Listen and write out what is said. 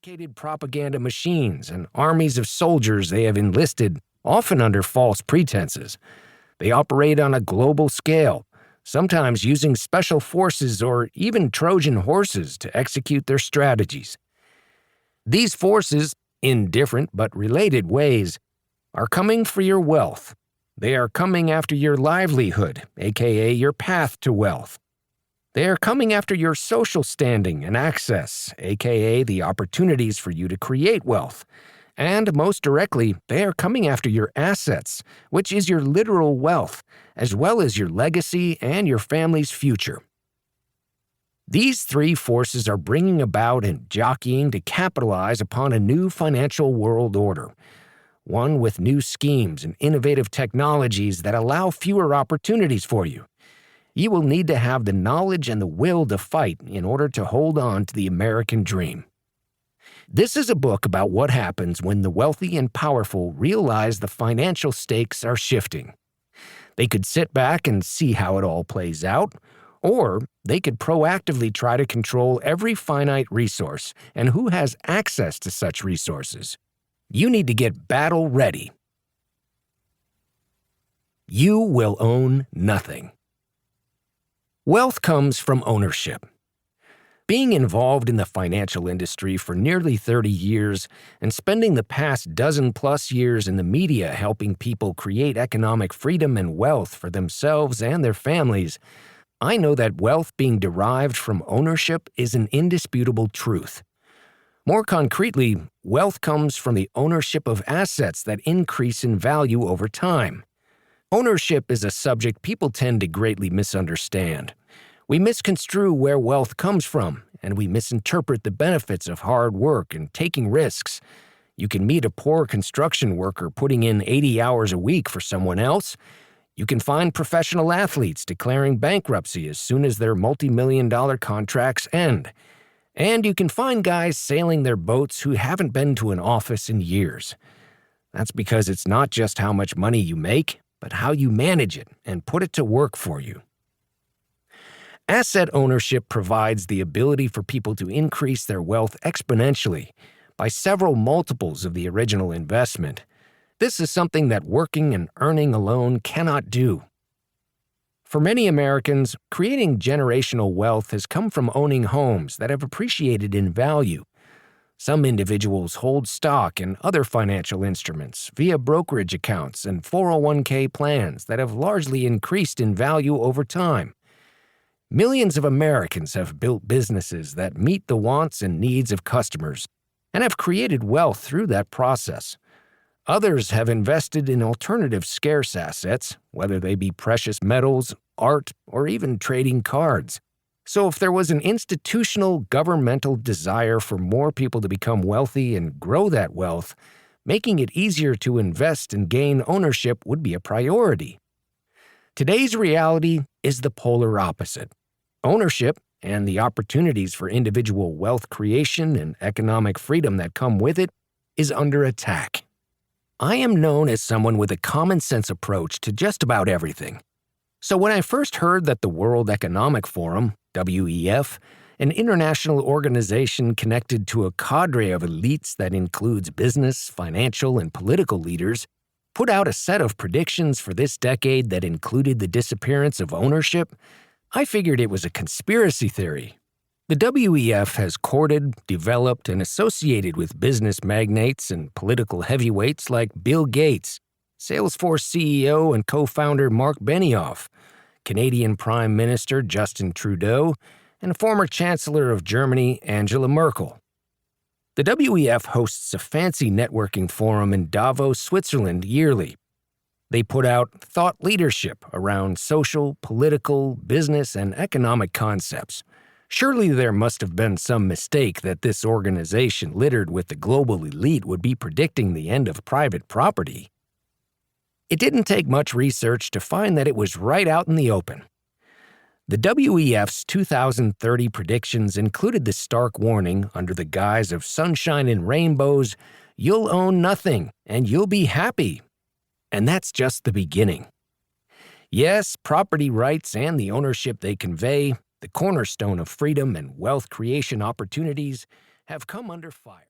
sophisticated propaganda machines and armies of soldiers they have enlisted, often under false pretenses. They operate on a global scale, sometimes using special forces or even Trojan horses to execute their strategies. These forces, in different but related ways, are coming for your wealth. They are coming after your livelihood, aka your path to wealth. They are coming after your social standing and access, aka the opportunities for you to create wealth. And most directly, they are coming after your assets, which is your literal wealth, as well as your legacy and your family's future. These three forces are bringing about and jockeying to capitalize upon a new financial world order, one with new schemes and innovative technologies that allow fewer opportunities for you. You will need to have the knowledge and the will to fight in order to hold on to the American dream. This is a book about what happens when the wealthy and powerful realize the financial stakes are shifting. They could sit back and see how it all plays out, or they could proactively try to control every finite resource and who has access to such resources. You need to get battle ready. You will own nothing. Wealth comes from ownership. Being involved in the financial industry for nearly 30 years and spending the past dozen-plus years in the media helping people create economic freedom and wealth for themselves and their families, I know that wealth being derived from ownership is an indisputable truth. More concretely, wealth comes from the ownership of assets that increase in value over time. Ownership is a subject people tend to greatly misunderstand. We misconstrue where wealth comes from, and we misinterpret the benefits of hard work and taking risks. You can meet a poor construction worker putting in 80 hours a week for someone else. You can find professional athletes declaring bankruptcy as soon as their multi-million-dollar contracts end. And you can find guys sailing their boats who haven't been to an office in years. That's because it's not just how much money you make, but how you manage it and put it to work for you. Asset ownership provides the ability for people to increase their wealth exponentially by several multiples of the original investment. This is something that working and earning alone cannot do. For many Americans, creating generational wealth has come from owning homes that have appreciated in value. Some individuals hold stock and other financial instruments via brokerage accounts and 401k plans that have largely increased in value over time. Millions of Americans have built businesses that meet the wants and needs of customers and have created wealth through that process. Others have invested in alternative scarce assets, whether they be precious metals, art, or even trading cards. So if there was an institutional, governmental desire for more people to become wealthy and grow that wealth, making it easier to invest and gain ownership would be a priority. Today's reality is the polar opposite. Ownership and the opportunities for individual wealth creation and economic freedom that come with it is under attack. I am known as someone with a common-sense approach to just about everything. So when I first heard that the World Economic Forum, WEF, an international organization connected to a cadre of elites that includes business, financial, and political leaders, put out a set of predictions for this decade that included the disappearance of ownership, I figured it was a conspiracy theory. The WEF has courted, developed, and associated with business magnates and political heavyweights like Bill Gates, Salesforce CEO and co-founder Mark Benioff, Canadian Prime Minister Justin Trudeau, and former Chancellor of Germany Angela Merkel. The WEF hosts a fancy networking forum in Davos, Switzerland yearly. They put out thought leadership around social, political, business, and economic concepts. Surely there must have been some mistake that this organization littered with the global elite would be predicting the end of private property. It didn't take much research to find that it was right out in the open. The WEF's 2030 predictions included the stark warning under the guise of sunshine and rainbows, "You'll own nothing, and you'll be happy." And that's just the beginning. Yes, property rights and the ownership they convey, the cornerstone of freedom and wealth creation opportunities, have come under fire.